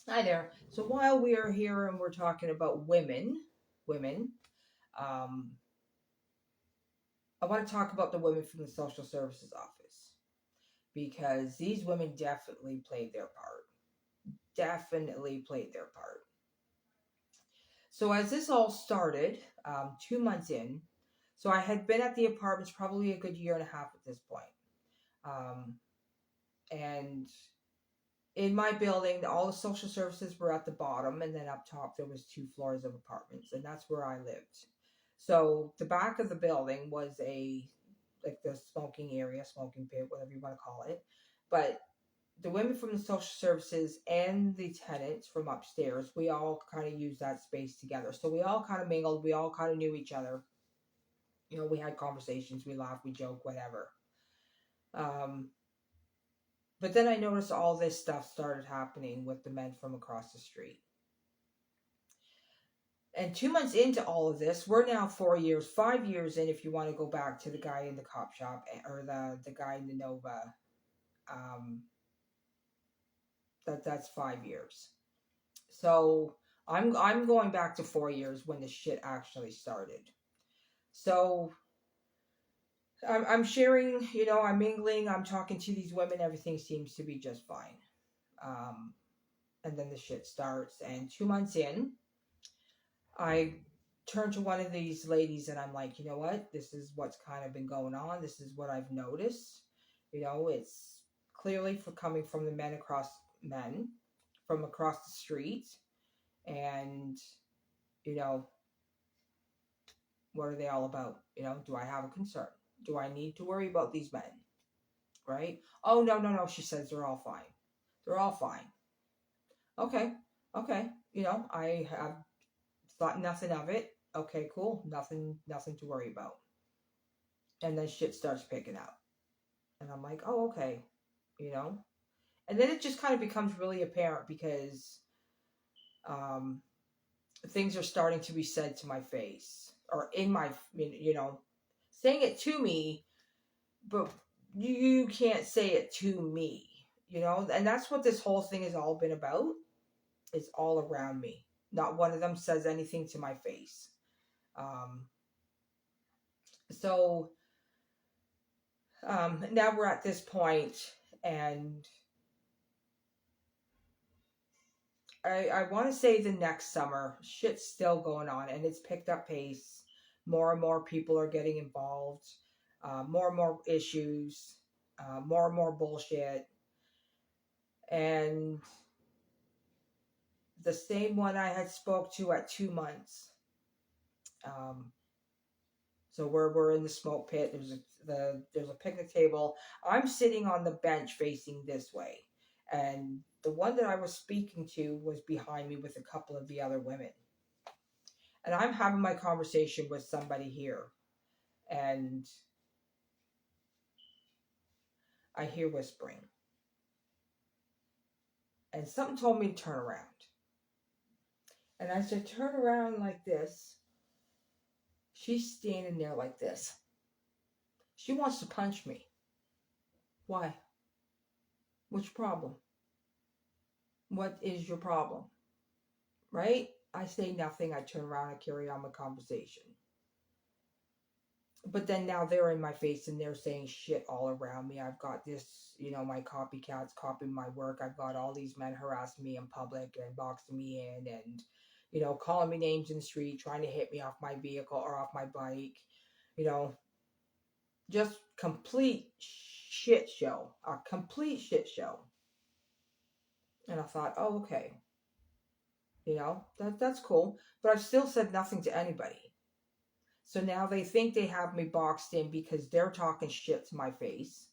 Hi there. So while we are here and we're talking about women, um, I want to talk about the women from the social services office because these women definitely played their part. Definitely played their part. So as this all started, 2 months in, so I had been at the apartments probably a good year and a half at this point. Um, and in my building, all the social services were at the bottom, and then up top there was 2 floors of apartments, and that's where I lived. So the back of the building was a like the smoking area, smoking pit, whatever you want to call it. But the women from the social services and the tenants from upstairs, we all kind of used that space together. So we all kind of mingled, we all kind of knew each other. We had conversations, we laughed, we joked, whatever. Um, but then I noticed all this stuff started happening with the men from across the street. And 2 months into all of this, we're now 4 years, 5 years in, if you want to go back to the guy in the cop shop or the guy in the Nova. Um, that's 5 years. So I'm going back to 4 years when the shit actually started. So I'm sharing, I'm mingling, I'm talking to these women, everything seems to be just fine. Um, and then the shit starts, and 2 months in, I turn to one of these ladies and I'm like, you know what? This is what's kind of been going on. This is what I've noticed. It's clearly for coming from the men from across the street. And, you know, what are they all about? Do I have a concern? Do I need to worry about these men? Right? Oh, no, no, no. She says they're all fine. They're all fine. Okay. Okay. I have thought nothing of it. Okay, cool. Nothing to worry about. And then shit starts picking up. And I'm like, oh, okay, you know? And then it just kind of becomes really apparent because um, things are starting to be said to my face or in my, saying it to me, but you can't say it to me, And that's what this whole thing has all been about. It's all around me. Not one of them says anything to my face. Um, so now we're at this point, and I want to say the next summer, shit's still going on and it's picked up pace. More and more people are getting involved, more and more issues, more and more bullshit. And the same one I had spoke to at 2 months. Um, so we're in the smoke pit. There's a picnic table. I'm sitting on the bench facing this way, and the one that I was speaking to was behind me with a couple of the other women. And I'm having my conversation with somebody here, and I hear whispering, and something told me to turn around. And as I turn around like this, she's standing there like this. She wants to punch me. Why? What's your problem? What is your problem? Right? I say nothing. I turn around. I carry on my conversation. But then now they're in my face and they're saying shit all around me. I've got this, my copycats copying my work. I've got all these men harassing me in public and boxing me in and, calling me names in the street, trying to hit me off my vehicle or off my bike. You know, just complete shit show. A complete shit show. And I thought, oh, okay. That's cool. But I've still said nothing to anybody. So now they think they have me boxed in because they're talking shit to my face.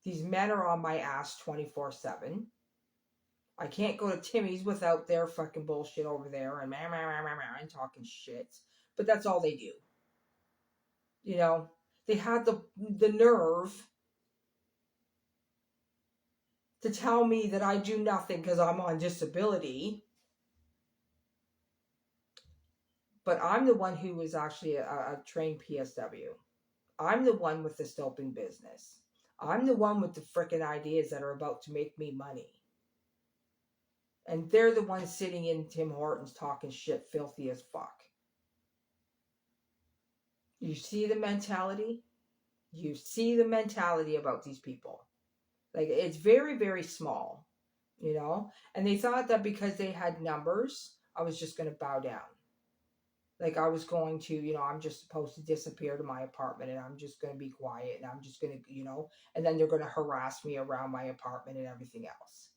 These men are on my ass 24/7. I can't go to Timmy's without their fucking bullshit over there and talking shit. But that's all they do. They had the nerve to tell me that I do nothing because I'm on disability. But I'm the one who was actually a trained PSW. I'm the one with the scoping business. I'm the one with the freaking ideas that are about to make me money. And they're the ones sitting in Tim Hortons talking shit, filthy as fuck. You see the mentality? You see the mentality about these people. Like, it's very, very small, you know? And they thought that because they had numbers, I was just going to bow down. Like, I was going to, I'm just supposed to disappear to my apartment and I'm just going to be quiet and I'm just going to, and then they're going to harass me around my apartment and everything else.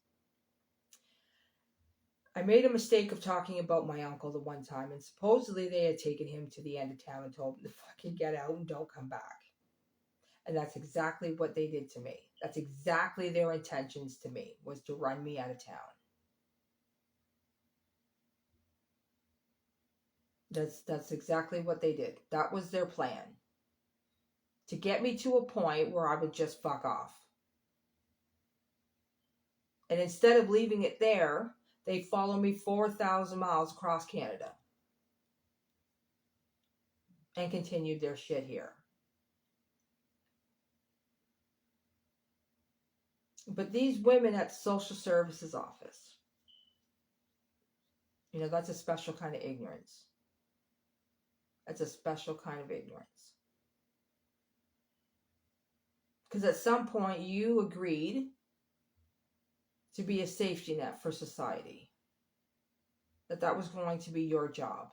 I made a mistake of talking about my uncle the one time, and supposedly they had taken him to the end of town and told him to fucking get out and don't come back. And that's exactly what they did to me. That's exactly their intentions to me, was to run me out of town. That's exactly what they did. That was their plan. To get me to a point where I would just fuck off. And instead of leaving it there, they follow me 4,000 miles across Canada and continued their shit here. But these women at the social services office, that's a special kind of ignorance. That's a special kind of ignorance. Because at some point you agreed to be a safety net for society. That was going to be your job.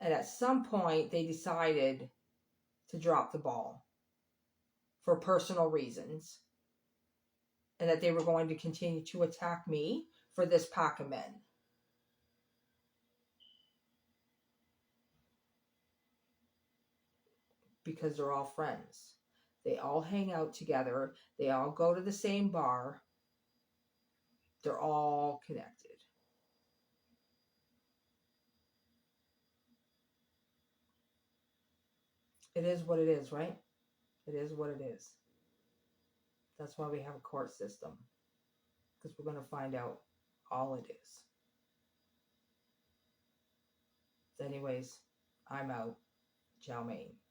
And at some point they decided to drop the ball for personal reasons. And that they were going to continue to attack me for this pack of men. Because they're all friends. They all hang out together. They all go to the same bar. They're all connected. It is what it is, right? It is what it is. That's why we have a court system. Because we're going to find out all it is. Anyways, I'm out. Ciao, mein.